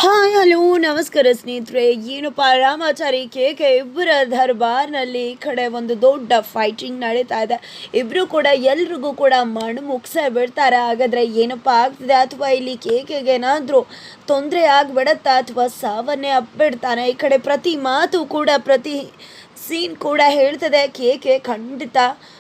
Hi hello ನಮಸ್ಕಾರ ಸ್ನೇಹಿತರೆ. ಏನಪ್ಪ ರಾಮಾಚಾರಿ ಕೆ ಇಬ್ಬರ ದರ್ಬಾರ್ನಲ್ಲಿ ಈ ಕಡೆ ಒಂದು ದೊಡ್ಡ ಫೈಟಿಂಗ್ ನಡೀತಾ ಇದೆ. ಇಬ್ಬರು ಕೂಡ ಎಲ್ರಿಗೂ ಕೂಡ ಮಣ್ಣು ಮುಗಿಸೇ ಬಿಡ್ತಾರೆ. ಹಾಗಾದರೆ ಏನಪ್ಪ ಆಗ್ತಿದೆ, ಅಥವಾ ಇಲ್ಲಿ ಕೇಕೆಗೆ ಏನಾದರೂ ತೊಂದರೆ ಆಗಿಬಿಡತ್ತಾ ಅಥವಾ ಸಾವನ್ನೇ ಅಪ್ಪಿಡ್ತಾನೆ. ಈ ಕಡೆ ಪ್ರತಿ ಮಾತು ಕೂಡ ಪ್ರತಿ ಸೀನ್ ಕೂಡ ಹೇಳ್ತದೆ ಕೇಕೆ ಖಂಡಿತ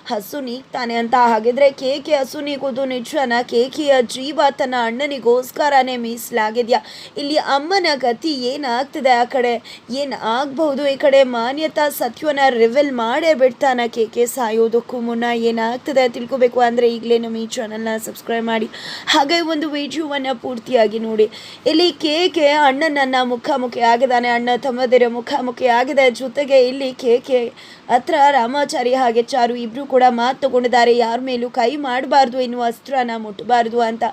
ಹಸು ನೀಗ್ತಾನೆ ಅಂತ. ಹಾಗಿದ್ರೆ ಕೇಕೆ ಹಸು ನೀಗೋದು ನಿಜನ? ಕೇಕೆಯ ಜೀವ ತನ್ನ ಅಣ್ಣನಿಗೋಸ್ಕರನೇ ಮೀಸಲಾಗಿದೆಯಾ? ಇಲ್ಲಿ ಅಮ್ಮನ ಗತಿ ಏನಾಗ್ತದೆ, ಆ ಕಡೆ ಏನು ಆಗ್ಬಹುದು? ಈ ಕಡೆ ಮಾನ್ಯತಾ ಸತ್ಯವನ್ನ ರಿವೆಲ್ ಮಾಡೇ ಬಿಡ್ತಾನ ಕೇಕೆ ಸಾಯೋದಕ್ಕೂ ಮುನ್ನ. ಏನಾಗ್ತದೆ ತಿಳ್ಕೊಬೇಕು ಅಂದರೆ ಈಗಲೇ ನಮ್ಮ ಈ ಚಾನಲ್ನ ಸಬ್ಸ್ಕ್ರೈಬ್ ಮಾಡಿ, ಹಾಗೆ ಒಂದು ವಿಡಿಯೋವನ್ನು ಪೂರ್ತಿಯಾಗಿ ನೋಡಿ. ಇಲ್ಲಿ ಕೇಕೆ ಅಣ್ಣನನ್ನ ಮುಖಾಮುಖಿ ಆಗಿದ್ದಾನೆ, ಅಣ್ಣ ತಮ್ಮದಿರ ಮುಖಾಮುಖಿ ಆಗಿದೆ. ಜೊತೆಗೆ ಇಲ್ಲಿ ಕೇಕೆ ಹತ್ರ ರಾಮಾಚಾರಿ ಹಾಗೆ ಚಾರು ಇಬ್ರು ಕೂಡ ಮಾತು ತಗೊಂಡಿದ್ದಾರೆ, ಯಾರ ಮೇಲೂ ಕೈ ಮಾಡಬಾರ್ದು, ಇನ್ನು ಅಸ್ತ್ರನ ಮುಟ್ಟಬಾರ್ದು ಅಂತ.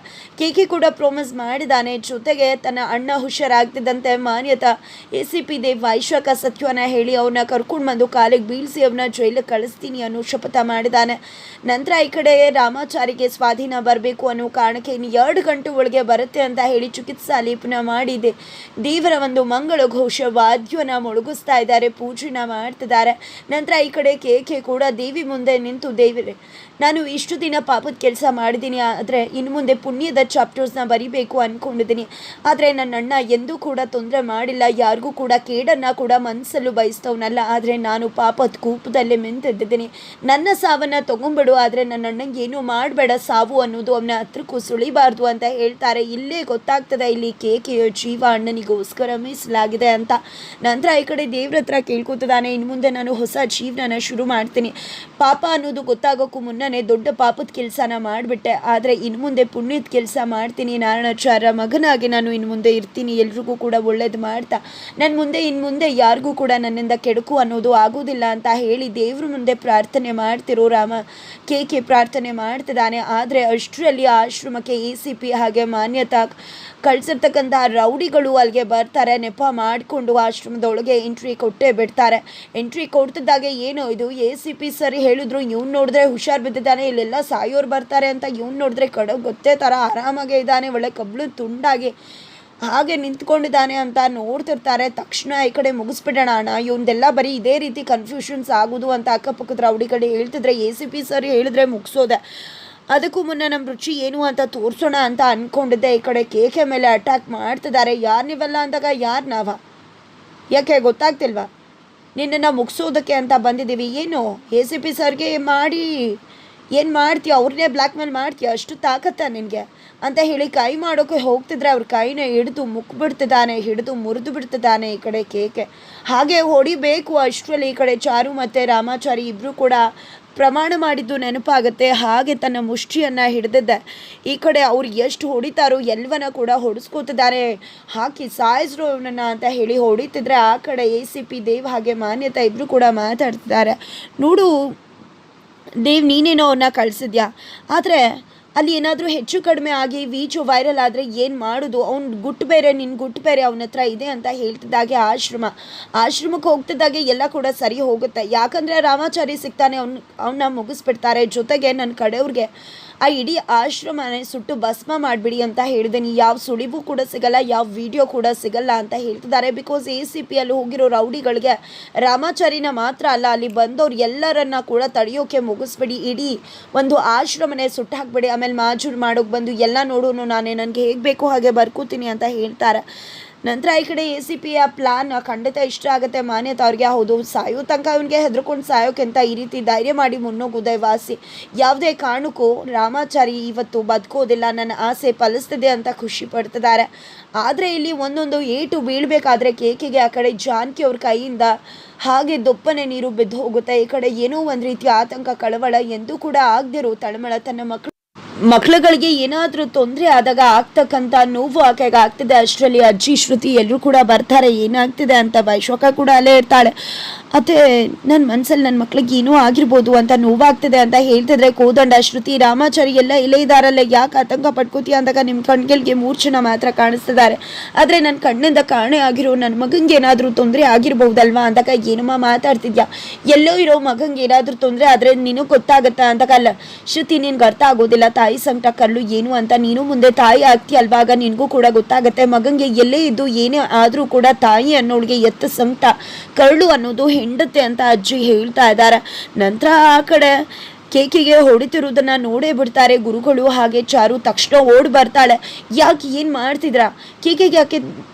ಕೇಕೆ ಕೂಡ ಪ್ರಾಮಿಸ್ ಮಾಡಿದ್ದಾನೆ. ಜೊತೆಗೆ ತನ್ನ ಅಣ್ಣ ಹುಷಾರಾಗ್ತಿದ್ದಂತೆ ಮಾನ್ಯತಾ ACP ದೇವ್ ವೈಶ್ವಕ ಸತ್ಯವನ್ನ ಹೇಳಿ ಅವನ್ನ ಕರ್ಕೊಂಡು ಬಂದು ಕಾಲಿಗೆ ಬೀಳಿಸಿ ಅವನ್ನ ಜೈಲಿಗೆ ಕಳಿಸ್ತೀನಿ ಅನ್ನೋ ಶಪಥ ಮಾಡಿದ್ದಾನೆ. ನಂತರ ಈ ಕಡೆ ರಾಮಾಚಾರಿಗೆ ಸ್ವಾಧೀನ ಬರಬೇಕು ಅನ್ನೋ ಕಾರಣಕ್ಕೆ ಇನ್ನು 2 ಗಂಟೆ ಒಳಗೆ ಬರುತ್ತೆ ಅಂತ ಹೇಳಿ ಚಿಕಿತ್ಸಾ ಲೇಪನ ಮಾಡಿದೆ. ದೇವರ ಒಂದು ಮಂಗಳ ಘೋಷ ವಾದ್ಯವನ್ನ ಮೊಳಗಿಸ್ತಾ ಇದ್ದಾರೆ, ಪೂಜೆನ ಮಾಡ್ತಿದ್ದಾರೆ. ನಂತರ ಈ ಕಡೆ ಕೇಕೆ ಕೂಡ ದೇವಿ ಮುಂದೆ ನಿಂತು, ದೇವರೇ ನಾನು ಇಷ್ಟು ದಿನ ಪಾಪದ ಕೆಲಸ ಮಾಡಿದ್ದೀನಿ, ಆದರೆ ಇನ್ನು ಮುಂದೆ ಪುಣ್ಯದ ಚಾಪ್ಟರ್ಸ್ನ ಬರಿಬೇಕು ಅಂದ್ಕೊಂಡಿದ್ದೀನಿ. ಆದರೆ ನನ್ನ ಅಣ್ಣ ಎಂದೂ ಕೂಡ ತೊಂದರೆ ಮಾಡಿಲ್ಲ, ಯಾರಿಗೂ ಕೂಡ ಕೇಡನ್ನು ಕೂಡ ಮನಸ್ಸಲ್ಲೂ ಬಯಸ್ತವನಲ್ಲ. ಆದರೆ ನಾನು ಪಾಪದ ಕೂಪದಲ್ಲೇ ಮಿಂತೆದ್ದಿದ್ದೀನಿ. ನನ್ನ ಸಾವನ್ನು ತೊಗೊಂಬಿಡು, ಆದರೆ ನನ್ನ ಅಣ್ಣಂಗೆ ಏನೂ ಮಾಡಬೇಡ, ಸಾವು ಅನ್ನೋದು ಅವನ ಹತ್ರಕ್ಕೂ ಸುಳಿಬಾರ್ದು ಅಂತ ಹೇಳ್ತಾರೆ. ಇಲ್ಲೇ ಗೊತ್ತಾಗ್ತದೆ ಇಲ್ಲಿ ಕೇಕೆಯ ಜೀವ ಅಣ್ಣನಿಗೋಸ್ಕರ ಮೀಸಲಾಗಿದೆ ಅಂತ. ನಂತರ ಈ ಕಡೆ ದೇವ್ರ ಹತ್ರ ಕೇಳ್ಕೊತಿದ್ದಾನೆ, ಇನ್ನು ಮುಂದೆ ನಾನು ಹೊಸ ಜೀವನನ ಶುರು ಮಾಡ್ತೀನಿ. ಪಾಪ ಅನ್ನೋದು ಗೊತ್ತಾಗೋಕ್ಕೂ ಮುನ್ನನೇ ದೊಡ್ಡ ಪಾಪದ ಕೆಲಸನ ಮಾಡಿಬಿಟ್ಟೆ, ಆದರೆ ಇನ್ನು ಮುಂದೆ ಪುಣ್ಯದ ಕೆಲಸ ಮಾಡ್ತೀನಿ. ನಾರಾಯಣಾಚಾರ್ಯ ಮಗನಾಗಿ ನಾನು ಇನ್ನು ಮುಂದೆ ಇರ್ತೀನಿ, ಎಲ್ರಿಗೂ ಕೂಡ ಒಳ್ಳೇದು ಮಾಡ್ತಾ ಇನ್ನು ಮುಂದೆ ಯಾರಿಗೂ ಕೂಡ ನನ್ನಿಂದ ಕೆಡುಕು ಅನ್ನೋದು ಆಗೋದಿಲ್ಲ ಅಂತ ಹೇಳಿ ದೇವ್ರ ಮುಂದೆ ಪ್ರಾರ್ಥನೆ ಮಾಡ್ತಿರೋ ಕೇಕೆ ಪ್ರಾರ್ಥನೆ ಮಾಡ್ತಿದ್ದಾನೆ. ಆದರೆ ಅಷ್ಟರಲ್ಲಿ ಆಶ್ರಮಕ್ಕೆ ACP ಹಾಗೆ ಮಾನ್ಯತಾ ಕಳಿಸಿರ್ತಕ್ಕಂಥ ರೌಡಿಗಳು ಅಲ್ಲಿಗೆ ಬರ್ತಾರೆ. ನೆಪ ಮಾಡಿಕೊಂಡು ಆಶ್ರಮದೊಳಗೆ ಎಂಟ್ರಿ ಕೊಟ್ಟೇ ಬಿಡ್ತಾರೆ. ಎಂಟ್ರಿ ಕೊಡ್ತಿದ್ದಾಗೆ ಏನೋ ಇದು ACP ಸರಿ ಹೇಳಿದ್ರು, ಇವ್ನು ನೋಡಿದ್ರೆ ಹುಷಾರು ಬಿದ್ದಿದ್ದಾನೆ, ಇಲ್ಲೆಲ್ಲ ಸಾಯೋರು ಬರ್ತಾರೆ ಅಂತ. ಇವ್ನು ನೋಡಿದ್ರೆ ಗೊತ್ತೇ ಥರ ಆರಾಮಾಗೇ ಇದ್ದಾನೆ, ಒಳ್ಳೆ ಕಬ್ಲು ತುಂಡಾಗಿ ಹಾಗೆ ನಿಂತ್ಕೊಂಡಿದ್ದಾನೆ ಅಂತ ನೋಡ್ತಿರ್ತಾರೆ. ತಕ್ಷಣ ಈ ಕಡೆ ಮುಗಿಸ್ಬಿಡೋಣ ಅಣ್ಣ, ಇವನ್ದೆಲ್ಲ ಬರೀ ಇದೇ ರೀತಿ ಕನ್ಫ್ಯೂಷನ್ಸ್ ಆಗೋದು ಅಂತ ಅಕ್ಕಪಕ್ಕದ ರೌಡಿಗಳು ಹೇಳ್ತಿದ್ರೆ ACP ಸರಿ ಹೇಳಿದ್ರೆ ಮುಗಿಸೋದೆ. ಅದಕ್ಕೂ ಮುನ್ನ ನಮ್ಮ ರುಚಿ ಏನು ಅಂತ ತೋರಿಸೋಣ ಅಂತ ಅಂದ್ಕೊಂಡಿದ್ದೆ. ಈ ಕಡೆ ಕೇಕೆ ಮೇಲೆ ಅಟ್ಯಾಕ್ ಮಾಡ್ತಿದ್ದಾರೆ. ಯಾರು ನೀವೆಲ್ಲ ಅಂದಾಗ ಯಾರು ನಾವ? ಯಾಕೆ ಗೊತ್ತಾಗ್ತಿಲ್ವಾ? ನಿನ್ನನ್ನು ಮುಗಿಸೋದಕ್ಕೆ ಅಂತ ಬಂದಿದ್ದೀವಿ. ಏನು ACP ಸರ್ಗೆ ಮಾಡಿ ಏನು ಮಾಡ್ತೀಯ? ಅವ್ರನ್ನೇ ಬ್ಲ್ಯಾಕ್ ಮೇಲ್ ಮಾಡ್ತೀಯ? ಅಷ್ಟು ತಾಕತ್ತಾ ನಿನಗೆ ಅಂತ ಹೇಳಿ ಕೈ ಮಾಡೋಕ್ಕೆ ಹೋಗ್ತಿದ್ರೆ ಅವ್ರ ಕೈನ ಹಿಡಿದು ಮುಕ್ಬಿಡ್ತಿದ್ದಾನೆ, ಹಿಡಿದು ಮುರಿದು ಬಿಡ್ತಿದ್ದಾನೆ ಈ ಕಡೆ ಕೇಕೆ. ಹಾಗೆ ಹೊಡಿಬೇಕು ಅಷ್ಟರಲ್ಲಿ ಈ ಕಡೆ ಚಾರು ಮತ್ತು ರಾಮಾಚಾರಿ ಇಬ್ಬರು ಕೂಡ ಪ್ರಮಾಣ ಮಾಡಿದ್ದು ನೆನಪಾಗುತ್ತೆ. ಹಾಗೆ ತನ್ನ ಮುಷ್ಟಿಯನ್ನು ಹಿಡಿದಿದ್ದೆ. ಈ ಕಡೆ ಅವ್ರು ಎಷ್ಟು ಹೊಡಿತಾರೋ ಎಲ್ಲವನ್ನ ಕೂಡ ಹೊಡಿಸ್ಕೋತಿದ್ದಾರೆ. ಹಾಕಿ ಸಾಯಿಸ್ರು ಇವನನ್ನು ಅಂತ ಹೇಳಿ ಹೊಡಿತಿದ್ರೆ ಆ ಕಡೆ ACP ದೇವ್ ಹಾಗೆ ಮಾನ್ಯತಾ ಇಬ್ಬರು ಕೂಡ ಮಾತಾಡ್ತಿದ್ದಾರೆ. ನೋಡು ದೇವ್, ನೀನೇನೋ ಅವನ್ನ ಕಳಿಸಿದ್ಯಾ, ಆದರೆ ಅಲ್ಲಿ ಏನಾದರೂ ಹೆಚ್ಚು ಕಡಿಮೆ ಆಗಿ ವಿಡಿಯೋ ವೈರಲ್ ಆದರೆ ಏನು ಮಾಡೋದು? ಅವ್ನು ಗುಟ್ಟು ಬೇರೆ, ನಿನ್ನ ಗುಟ್ಟು ಬೇರೆ ಅವನ ಹತ್ರ ಇದೆ ಅಂತ ಹೇಳ್ತಿದ್ದಾಗೆ ಆಶ್ರಮಕ್ಕೆ ಹೋಗ್ತಿದ್ದಾಗೆ ಎಲ್ಲ ಕೂಡ ಸರಿ ಹೋಗುತ್ತೆ. ಯಾಕಂದರೆ ರಾಮಾಚಾರಿ ಸಿಗ್ತಾನೆ, ಅವನ್ನ ಮುಗಿಸ್ಬಿಡ್ತಾರೆ. ಜೊತೆಗೆ ನನ್ನ ಕಡೆಯವ್ರಿಗೆ ಆ ಇಡೀ ಆಶ್ರಮನೇ ಸುಟ್ಟು ಭಸ್ಮ ಮಾಡಿಬಿಡಿ ಅಂತ ಹೇಳಿದ್ದೀನಿ. ಯಾವ ಸುಳಿವು ಕೂಡ ಸಿಗಲ್ಲ, ಯಾವ ವಿಡಿಯೋ ಕೂಡ ಸಿಗಲ್ಲ ಅಂತ ಹೇಳ್ತಿದ್ದಾರೆ. ಬಿಕಾಸ್ ACP ಅಲ್ಲಿ ಹೋಗಿರೋ ರೌಡಿಗಳಿಗೆ ರಾಮಾಚಾರಿನ ಮಾತ್ರ ಅಲ್ಲ, ಅಲ್ಲಿ ಬಂದವ್ರು ಎಲ್ಲರನ್ನ ಕೂಡ ತಡೆಯೋಕೆ ಮುಗಿಸ್ಬಿಡಿ, ಇಡೀ ಒಂದು ಆಶ್ರಮನೇ ಸುಟ್ಟು ಹಾಕ್ಬಿಡಿ, ಆಮೇಲೆ ಮಾಜೂರು ಮಾಡೋಕೆ ಬಂದು ಎಲ್ಲ ನೋಡೋನು ನಾನೇ, ನನಗೆ ಹೇಗೆ ಬೇಕೋ ಹಾಗೆ ಬರ್ಕೋತೀನಿ ಅಂತ ಹೇಳ್ತಾರೆ. ನಂತರ ಈ ಕಡೆ ACPಯ ಪ್ಲಾನ್ ಖಂಡಿತ ಇಷ್ಟ ಆಗುತ್ತೆ ಮಾನ್ಯತಾ ಅವ್ರಿಗೆ. ಹೌದು, ಸಾಯೋ ತನಕ ಅವನಿಗೆ ಹೆದರ್ಕೊಂಡು ಸಾಯೋಕ್ಕಿಂತ ಈ ರೀತಿ ಧೈರ್ಯ ಮಾಡಿ ಮುನ್ನೋಗುದೇ ವಾಸಿ. ಯಾವುದೇ ಕಾರಣಕ್ಕೂ ರಾಮಾಚಾರಿ ಇವತ್ತು ಬದುಕೋದಿಲ್ಲ, ನನ್ನ ಆಸೆ ಫಲಿಸ್ತಿದೆ ಅಂತ ಖುಷಿ ಪಡ್ತಿದ್ದಾರೆ. ಆದರೆ ಇಲ್ಲಿ ಒಂದೊಂದು ಏಟು ಬೀಳಬೇಕಾದ್ರೆ ಕೇಕೆಗೆ ಆ ಕಡೆ ಜಾನಕಿ ಅವ್ರ ಕೈಯಿಂದ ಹಾಗೆ ದೊಪ್ಪನೆ ನೀರು ಬಿದ್ದು ಹೋಗುತ್ತೆ. ಈ ಕಡೆ ಏನೋ ಒಂದು ರೀತಿಯ ಆತಂಕ, ಕಳವಳ ಎಂದೂ ಕೂಡ ಆಗದಿರೋ ತಳಮಳ. ತನ್ನ ಮಕ್ಕಳುಗಳಿಗೆ ಏನಾದರೂ ತೊಂದರೆ ಆದಾಗ ಆಗ್ತಕ್ಕಂಥ ನೋವು ಆಕೆಗೆ ಆಗ್ತಿದೆ. ಅಷ್ಟರಲ್ಲಿ ಅಜ್ಜಿ ಶ್ರುತಿ ಎಲ್ಲರೂ ಕೂಡ ಬರ್ತಾರೆ, ಏನಾಗ್ತಿದೆ ಅಂತ. ವೈಶ್ವಕ ಕೂಡ ಅಲ್ಲೇ ಇರ್ತಾಳೆ. ಅತ್ತೆ ನನ್ನ ಮನಸ್ಸಲ್ಲಿ ನನ್ನ ಮಕ್ಳಿಗೆ ಏನೋ ಆಗಿರ್ಬೋದು ಅಂತ ನೋವಾಗ್ತದೆ ಅಂತ ಹೇಳ್ತಿದ್ರೆ ಕೋದಂಡ ಶ್ರುತಿ ರಾಮಾಚಾರಿ ಎಲ್ಲ ಇಲ್ಲೇ ಇದ್ದಾರಲ್ಲ, ಯಾಕೆ ಆತಂಕ ಪಡ್ಕೋತೀಯ ಅಂದಾಗ ನಿಮ್ಮ ಕಣ್ಗಳಿಗೆ ಮೂರ್ಛನ ಮಾತ್ರ ಕಾಣಿಸ್ತಿದ್ದಾರೆ. ಆದರೆ ನನ್ನ ಕಣ್ಣಿಂದ ಕಾಣೆ ಆಗಿರೋ ನನ್ನ ಮಗಂಗೆ ಏನಾದರೂ ತೊಂದರೆ ಆಗಿರ್ಬೋದಲ್ವಾ ಅಂದಾಗ ಏನಮ್ಮ ಮಾತಾಡ್ತಿದ್ಯಾ, ಎಲ್ಲೋ ಇರೋ ಮಗಂಗೆ ಏನಾದರೂ ತೊಂದರೆ ಆದರೆ ನೀನು ಗೊತ್ತಾಗತ್ತಾ ಅಂತಾಗಲ್ಲ ಶ್ರುತಿ, ನಿನ್ಗೆ ಅರ್ಥ ಆಗೋದಿಲ್ಲ ತಾಯಿ ಸಂಕಟ ಕಲ್ಲು ಏನು ಅಂತ. ನೀನು ಮುಂದೆ ತಾಯಿ ಆಗ್ತೀಯಲ್ವಾ, ಆಗ ನಿನಗೂ ಕೂಡ ಗೊತ್ತಾಗತ್ತೆ ಮಗಂಗೆ ಎಲ್ಲೇ ಇದ್ದು ಏನೇ ಆದರೂ ಕೂಡ ತಾಯಿ ಅನ್ನೋಳಿಗೆ ಎತ್ತ ಸಂಕಟ ಕರಳು ಅನ್ನೋದು ಹೆಂಡತೆ ಅಂತ ಅಜ್ಜಿ ಹೇಳ್ತಾ ಇದ್ದಾರೆ. ನಂತರ ಆ ಕಡೆ ಕೇಕಿಗೆ ಹೊಡಿತಿರೋದನ್ನ ನೋಡೇ ಬಿಡ್ತಾರೆ ಗುರುಗಳು. ಹಾಗೆ ಚಾರು ತಕ್ಷಣ ಓಡ್ ಬರ್ತಾಳೆ. ಯಾಕೆ ಏನು ಮಾಡ್ತಿದ್ರಾ, ಕೇಕಿಗೆ ಯಾಕೆ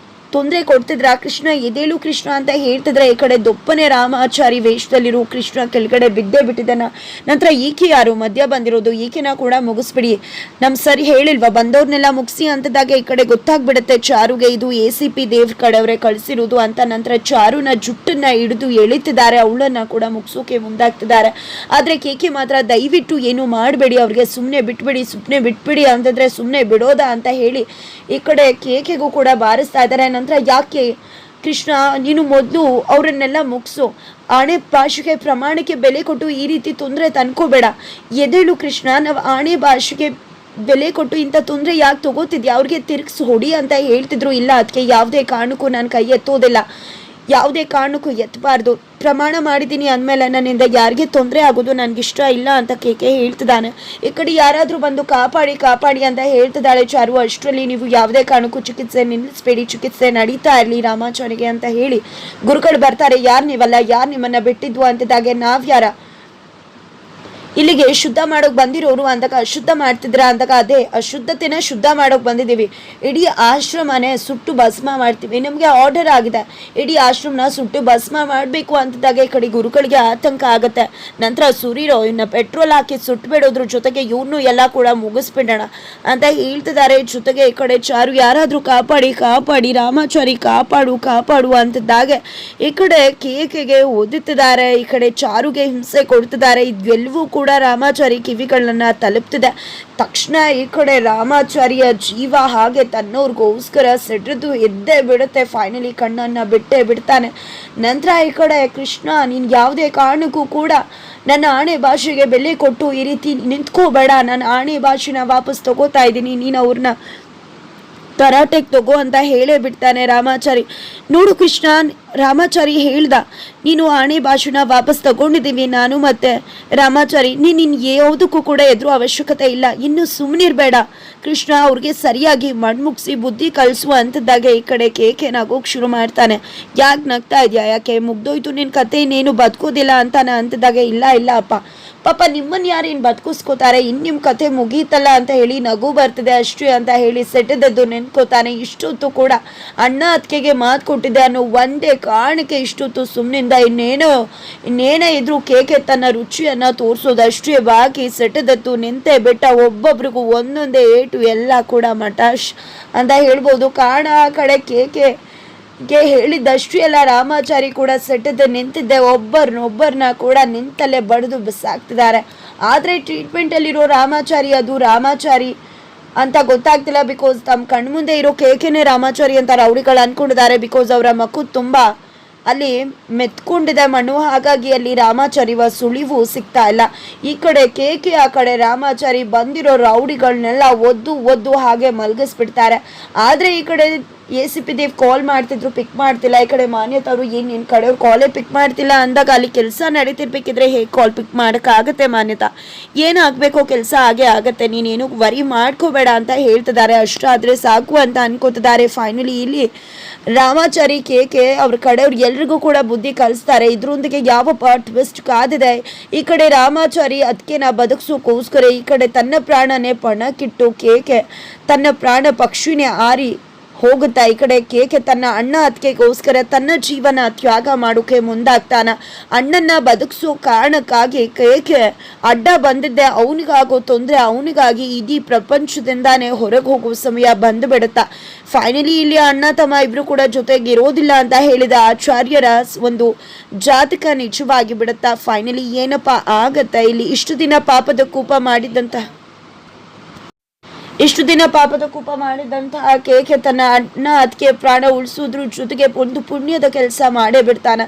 ತೊಂದರೆ ಕೊಡ್ತಿದ್ರ, ಕೃಷ್ಣ ಎದೇಳು ಕೃಷ್ಣ ಅಂತ ಹೇಳ್ತಿದ್ರೆ ಈ ಕಡೆ ದೊಪ್ಪನೆ ರಾಮಾಚಾರಿ ವೇಷದಲ್ಲಿರೋ ಕೃಷ್ಣ ಕೆಳಗಡೆ ಬಿದ್ದೇ ಬಿಟ್ಟಿದ್ದಾನ. ನಂತರ ಈಕೆ ಯಾರು ಮಧ್ಯ ಬಂದಿರೋದು, ಈಕೆನ ಕೂಡ ಮುಗಿಸ್ಬಿಡಿ, ನಮ್ಮ ಸರಿ ಹೇಳಿಲ್ವಾ ಬಂದವ್ರನ್ನೆಲ್ಲ ಮುಗಿಸಿ ಅಂತದಾಗೆ ಈ ಕಡೆ ಗೊತ್ತಾಗ್ಬಿಡುತ್ತೆ ಚಾರುಗೆ ಇದು ACP ದೇವ್ರ ಕಡೆಯವರೇ ಕಳಿಸಿರೋದು ಅಂತ. ನಂತರ ಚಾರುನ ಜುಟ್ಟನ್ನ ಹಿಡಿದು ಎಳಿತಿದ್ದಾರೆ, ಅವಳನ್ನ ಕೂಡ ಮುಗಿಸೋಕೆ ಮುಂದಾಗ್ತಿದ್ದಾರೆ. ಆದರೆ ಕೇಕೆ ಮಾತ್ರ ದಯವಿಟ್ಟು ಏನು ಮಾಡಬೇಡಿ, ಅವ್ರಿಗೆ ಸುಮ್ಮನೆ ಬಿಟ್ಬಿಡಿ ಅಂತಂದ್ರೆ ಸುಮ್ಮನೆ ಬಿಡೋದಾ ಅಂತ ಹೇಳಿ ಈ ಕಡೆ ಕೇಕೆಗೂ ಕೂಡ ಬಾರಿಸ್ತಾ ಇದ್ದಾರೆ. ನಂತರ ಯಾಕೆ ಕೃಷ್ಣ ನೀನು ಮೊದಲು ಅವರನ್ನೆಲ್ಲ ಮುಗಿಸು, ಆಣೆ ಭಾಷೆಗೆ ಪ್ರಮಾಣಕ್ಕೆ ಬೆಲೆ ಕೊಟ್ಟು ಈ ರೀತಿ ತೊಂದರೆ ತಂದ್ಕೋಬೇಡ, ಎದೇಳು ಕೃಷ್ಣ, ನಾವು ಆಣೆ ಭಾಷೆಗೆ ಬೆಲೆ ಕೊಟ್ಟು ಇಂಥ ತೊಂದರೆ ಯಾಕೆ ತಗೋತಿದ್ಯಾ, ಅವ್ರಿಗೆ ತಿರುಗಿಸಿ ಹೊಡಿ ಅಂತ ಹೇಳ್ತಿದ್ರು. ಇಲ್ಲ ಅದಕ್ಕೆ ಯಾವುದೇ ಕಾರಣಕ್ಕೂ ನಾನು ಕೈ ಎತ್ತೋದಿಲ್ಲ, ಯಾವುದೇ ಕಾರಣಕ್ಕೂ ಎತ್ತಬಾರ್ದು, ಪ್ರಮಾಣ ಮಾಡಿದ್ದೀನಿ ಅಂದಮೇಲೆ ನನ್ನಿಂದ ಯಾರಿಗೆ ತೊಂದರೆ ಆಗೋದು ನನಗಿಷ್ಟ ಇಲ್ಲ ಅಂತ ಕೇಕೆ ಹೇಳ್ತಿದ್ದಾನೆ. ಈ ಕಡೆ ಯಾರಾದರೂ ಬಂದು ಕಾಪಾಡಿ ಅಂತ ಹೇಳ್ತಿದ್ದಾಳೆ ಚಾರು. ಅಷ್ಟರಲ್ಲಿ ನೀವು ಯಾವುದೇ ಕಾರಣಕ್ಕೂ ಚಿಕಿತ್ಸೆ ನಿಲ್ಲಿಸಬೇಡಿ, ಚಿಕಿತ್ಸೆ ನಡೀತಾ ಇರಲಿ ರಾಮಾಚಾರಿಗೆ ಅಂತ ಹೇಳಿ ಗುರುಗಳು ಬರ್ತಾರೆ. ಯಾರು ನೀವಲ್ಲ, ಯಾರು ನಿಮ್ಮನ್ನ ಬಿಟ್ಟಿದ್ವು ಅಂತಿದ್ದಾಗೆ ನಾವ್ಯಾರ ಇಲ್ಲಿಗೆ ಶುದ್ಧ ಮಾಡೋಕೆ ಬಂದಿರೋರು ಅಂದಾಗ ಅಶುದ್ಧ ಮಾಡ್ತಿದ್ರ ಅಂದಾಗ ಅದೇ ಅಶುದ್ಧತೆನ ಶುದ್ಧ ಮಾಡೋಕೆ ಬಂದಿದ್ದೀವಿ, ಇಡೀ ಆಶ್ರಮನೇ ಸುಟ್ಟು ಭಸ್ಮ ಮಾಡ್ತೀವಿ, ನಮಗೆ ಆರ್ಡರ್ ಆಗಿದೆ ಇಡೀ ಆಶ್ರಮನ ಸುಟ್ಟು ಭಸ್ಮ ಮಾಡಬೇಕು ಅಂತಿದ್ದಾಗ ಈ ಕಡೆ ಗುರುಗಳಿಗೆ ಆತಂಕ ಆಗುತ್ತೆ. ನಂತರ ಸುರಿರೋ ಇನ್ನು ಪೆಟ್ರೋಲ್ ಹಾಕಿ ಸುಟ್ಟುಬಿಡೋದ್ರ ಜೊತೆಗೆ ಇವ್ರನ್ನೂ ಎಲ್ಲ ಕೂಡ ಮುಗಿಸ್ಬಿಡೋಣ ಅಂತ ಹೇಳ್ತಿದ್ದಾರೆ. ಜೊತೆಗೆ ಈ ಕಡೆ ಚಾರು ಯಾರಾದರೂ ಕಾಪಾಡಿ ರಾಮಾಚಾರಿ ಕಾಪಾಡು ಅಂತಿದ್ದಾಗೆ ಈ ಕಡೆ ಕೇಕೆಗೆ ಓದುತ್ತಿದ್ದಾರೆ, ಈ ಕಡೆ ಚಾರುಗೆ ಹಿಂಸೆ ಕೊಡ್ತಿದ್ದಾರೆ. ಇದೆಲ್ಲವೂ ಕೂಡ ರಾಮಾಚಾರಿ ಕಿವಿಗಳನ್ನ ತಲುಪ್ತಿದೆ. ತಕ್ಷಣ ಈ ಕಡೆ ರಾಮಾಚಾರಿಯ ಜೀವ ಹಾಗೆ ತನ್ನವ್ರಿಗೋಸ್ಕರ ಸಿಡಿದು ಎದ್ದೇ ಬಿಡುತ್ತೆ. ಫೈನಲಿ ಕಣ್ಣನ್ನ ಬಿಡ್ತಾನೆ. ನಂತರ ಈ ಕಡೆ ಕೃಷ್ಣ ನೀನು ಯಾವುದೇ ಕಾರಣಕ್ಕೂ ಕೂಡ ನನ್ನ ಆಣೆ ಭಾಷೆಗೆ ಬೆಲೆ ಕೊಟ್ಟು ಈ ರೀತಿ ನಿಂತ್ಕೋಬೇಡ, ನನ್ನ ಆಣೆ ಭಾಷೆನ ವಾಪಸ್ ತಗೋತಾ ಇದ್ದೀನಿ, ನೀನು ಅವ್ರನ್ನ ತರಾಟೆಗೆ ತಗೋ ಅಂತ ಹೇಳೇ ಬಿಡ್ತಾನೆ ರಾಮಾಚಾರಿ. ನೋಡು ಕೃಷ್ಣ, ರಾಮಾಚಾರಿ ಹೇಳ್ದ ನೀನು ಆಣೆ ಭಾಷೆನ ವಾಪಸ್ ತಗೊಂಡಿದ್ದೀವಿ ನಾನು ಮತ್ತೆ ರಾಮಾಚಾರಿ, ನೀನು ಯಾವುದಕ್ಕೂ ಕೂಡ ಎದುರು ಅವಶ್ಯಕತೆ ಇಲ್ಲ, ಇನ್ನು ಸುಮ್ಮನಿರ್ಬೇಡ ಕೃಷ್ಣ, ಅವ್ರಿಗೆ ಸರಿಯಾಗಿ ಮಣ್ಮುಗಿಸಿ ಬುದ್ಧಿ ಕಲಿಸುವ ಅಂಥದ್ದಾಗೆ ಈ ಕಡೆ ಕೇಕೆ ನಗೋಕೆ ಶುರು ಮಾಡ್ತಾನೆ. ಯಾಕೆ ನಗ್ತಾ ಇದೆಯಾ, ಯಾಕೆ ಮುಗ್ದೋಯ್ತು ನಿನ್ನ ಕತೆ, ಇನ್ನೇನು ಬದುಕೋದಿಲ್ಲ ಅಂತಾನೆ ಅಂಥದ್ದಾಗೆ. ಇಲ್ಲ ಅಪ್ಪ, ಪಾಪ ನಿಮ್ಮನ್ನು ಯಾರೇನು ಬದುಕಿಸ್ಕೋತಾರೆ, ಇನ್ನು ನಿಮ್ಮ ಕತೆ ಮುಗೀತಲ್ಲ ಅಂತ ಹೇಳಿ ನಗು ಬರ್ತಿದೆ ಅಷ್ಟೇ ಅಂತ ಹೇಳಿ ಸೆಟೆದದ್ದು ನೆನ್ಕೋತಾನೆ. ಇಷ್ಟೊತ್ತು ಕೂಡ ಅಣ್ಣ ಅತ್ತಿಗೆಗೆ ಮಾತು ಕೊಟ್ಟಿದ್ದೆ ಅನ್ನೋ ಒಂದೇ ಕಾರಣಕ್ಕೆ ಇಷ್ಟೊತ್ತು ಸುಮ್ಮನಿಂದ ಇನ್ನೇನೇ ಇದ್ರೂ ಕೇಕೆ ತನ್ನ ರುಚಿಯನ್ನು ತೋರಿಸೋದಷ್ಟೇ ಬಾಕಿ. ಸೆಟೆದದ್ದು ನಿಂತೆ ಬಿಟ್ಟ, ಒಬ್ಬೊಬ್ರಿಗೂ ಒಂದೊಂದೇ ಏಟು, ಎಲ್ಲ ಕೂಡ ಮಟಾಶ್ ಅಂತ ಹೇಳ್ಬೋದು. ಕಾರಣ ಆ ಕಡೆ ಕೇಕೆ ಹೇಳಿದ್ದಷ್ಟು ಎಲ್ಲ ರಾಮಾಚಾರಿ ಕೂಡ ಸೆಟದ ನಿಂತಿದ್ದೆ, ಒಬ್ಬರನ್ನ ಕೂಡ ನಿಂತಲ್ಲೇ ಬಡಿದು ಬಿಸಾಕ್ತಿದ್ದಾರೆ. ಆದರೆ ಟ್ರೀಟ್ಮೆಂಟಲ್ಲಿರೋ ರಾಮಾಚಾರಿ ಅದು ರಾಮಾಚಾರಿ ಅಂತ ಗೊತ್ತಾಗ್ತಿಲ್ಲ. ಬಿಕಾಸ್ ತಮ್ಮ ಕಣ್ಮುಂದೆ ಇರೋ ಕೇಕೆನೇ ರಾಮಾಚಾರಿ ಅಂತ ರೌಡಿಗಳು ಅಂದ್ಕೊಂಡಿದ್ದಾರೆ. ಬಿಕಾಸ್ ಅವರ ಮಕ್ಕಳು ತುಂಬ ಅಲ್ಲಿ ಮೆತ್ಕೊಂಡಿದೆ ಮಣ್ಣು, ಹಾಗಾಗಿ ಅಲ್ಲಿ ರಾಮಾಚಾರಿವ ಸುಳಿವು ಸಿಗ್ತಾ ಇಲ್ಲ. ಈ ಕಡೆ ಕೇಕೆ, ಆ ಕಡೆ ರಾಮಾಚಾರಿ ಬಂದಿರೋ ರೌಡಿಗಳನ್ನೆಲ್ಲ ಒದ್ದು ಹಾಗೆ ಮಲಗಿಸ್ಬಿಡ್ತಾರೆ. ಆದರೆ ಈ ಕಡೆ ACP ದೇವ್ ಕಾಲ್ ಮಾಡ್ತಿದ್ರು, ಪಿಕ್ ಮಾಡ್ತಿಲ್ಲ. ಈ ಕಡೆ ಮಾನ್ಯತವರು ಏನು ನಿನ್ನ ಕಡೆಯವ್ರು ಕಾಲೇ ಪಿಕ್ ಮಾಡ್ತಿಲ್ಲ ಅಂದಾಗ ಅಲ್ಲಿ ಕೆಲಸ ನಡೀತಿರ್ಬೇಕಿದ್ರೆ ಹೇಗೆ ಕಾಲ್ ಪಿಕ್ ಮಾಡೋಕ್ಕಾಗತ್ತೆ ಮಾನ್ಯತಾ, ಏನಾಗಬೇಕೋ ಕೆಲಸ ಹಾಗೆ ಆಗತ್ತೆ, ನೀನೇನು ವರಿ ಮಾಡ್ಕೋಬೇಡ ಅಂತ ಹೇಳ್ತಿದ್ದಾರೆ. ಅಷ್ಟಾದರೆ ಸಾಕು ಅಂತ ಅನ್ಕೋತಿದ್ದಾರೆ. ಫೈನಲಿ ಇಲ್ಲಿ ರಾಮಾಚಾರಿ ಕೇಕೆ ಅವ್ರ ಕಡೆಯವ್ರು ಎಲ್ರಿಗೂ ಕೂಡ ಬುದ್ಧಿ ಕಲಿಸ್ತಾರೆ. ಇದ್ರೊಂದಿಗೆ ಯಾವ ಟ್ವಿಸ್ಟ್ ಕಾದಿದೆ. ಈ ಕಡೆ ರಾಮಾಚಾರಿ ಅದಕ್ಕೆ ನಾ ಬದುಕಿಸೋಕ್ಕೋಸ್ಕರ ಈ ಕಡೆ ತನ್ನ ಪ್ರಾಣನೇ ಪಣಕ್ಕಿಟ್ಟು ಕೇಕೆ ತನ್ನ ಪ್ರಾಣ ಪಕ್ಷಿನೇ ಆರಿ ಹೋಗುತ್ತಾ. ಈ ಕಡೆ ಕೇಕೆ ತನ್ನ ಅಣ್ಣ ಅತ್ತಿಗೆಗೋಸ್ಕರ ತನ್ನ ಜೀವನ ತ್ಯಾಗ ಮಾಡೋಕೆ ಮುಂದಾಗ್ತಾನ. ಅಣ್ಣನ್ನ ಬದುಕಿಸೋ ಕಾರಣಕ್ಕಾಗಿ ಕೇಕೆ ಅಡ್ಡ ಬಂದಿದ್ದೆ, ಅವನಿಗಾಗೋ ತೊಂದರೆ ಅವನಿಗಾಗಿ ಇಡೀ ಪ್ರಪಂಚದಿಂದಾನೇ ಹೊರಗೆ ಹೋಗೋ ಸಮಯ ಬಂದು ಬಿಡುತ್ತಾ. ಫೈನಲಿ ಇಲ್ಲಿ ಅಣ್ಣ ತಮ್ಮ ಇಬ್ರು ಕೂಡ ಜೊತೆಗಿರೋದಿಲ್ಲ ಅಂತ ಹೇಳಿದ ಆಚಾರ್ಯರ ಒಂದು ಜಾತಕ ನಿಜವಾಗಿ ಬಿಡುತ್ತಾ. ಫೈನಲಿ ಏನಪ್ಪಾ ಆಗತ್ತ ಇಲ್ಲಿ ಇಷ್ಟು ದಿನ ಪಾಪದ ಕೂಪ ಮಾಡಿದಂತ ಇಷ್ಟು ದಿನ ಪಾಪದ ಕೂಪ ಮಾಡಿದಂತಹ ಕೇಕೆ ತನ್ನ ಅಣ್ಣ ಅದಕ್ಕೆ ಪ್ರಾಣ ಉಳಿಸೋದ್ರ ಜೊತೆಗೆ ಒಂದು ಪುಣ್ಯದ ಕೆಲಸ ಮಾಡೇ ಬಿಡ್ತಾನ.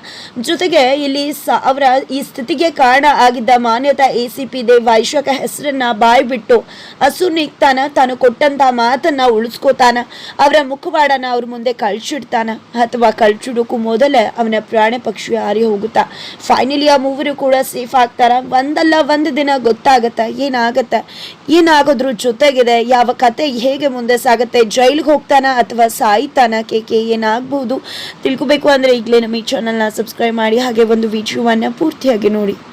ಜೊತೆಗೆ ಇಲ್ಲಿ ಅವರ ಈ ಸ್ಥಿತಿಗೆ ಕಾರಣ ಆಗಿದ್ದ ಮಾನ್ಯತಾ ACP ವೈಶ್ವಕ ಹೆಸರನ್ನ ಬಾಯ್ ಬಿಟ್ಟು ಹಸು ನಿಗ್ತಾನ. ತಾನು ಕೊಟ್ಟಂತ ಮಾತನ್ನ ಉಳಿಸ್ಕೋತಾನ. ಅವರ ಮುಖವಾಡನ ಅವ್ರ ಮುಂದೆ ಕಳ್ಚಿಡ್ತಾನ ಅಥವಾ ಕಳ್ಚಿಡೋಕ್ಕೂ ಮೊದಲೇ ಅವನ ಪ್ರಾಣ ಪಕ್ಷಿ ಹಾರಿ ಹೋಗುತ್ತಾ. ಫೈನಲಿ ಆ ಮೂವರು ಕೂಡ ಸೇಫ್ ಆಗ್ತಾರ. ಒಂದಲ್ಲ ಒಂದು ದಿನ ಗೊತ್ತಾಗತ್ತ ಏನಾಗೋದ್ರ ಜೊತೆಗಿದೆ, ಯಾವ ಕತೆ ಹೇಗೆ ಮುಂದೆ ಸಾಗುತ್ತೆ, ಜೈಲಿಗೆ ಹೋಗ್ತಾನ ಅಥವಾ ಸಾಯ್ತಾನ ಕೇಕೆ, ಏನಾಗಬಹುದು ತಿಳ್ಕೊಬೇಕು ಅಂದ್ರೆ ಈಗಲೇ ನಮ್ಮ ಈ ಚಾನಲ್ನ ಸಬ್ಸ್ಕ್ರೈಬ್ ಮಾಡಿ ಹಾಗೆ ಒಂದು ವಿಡಿಯೋವನ್ನ ಪೂರ್ತಿಯಾಗಿ ನೋಡಿ.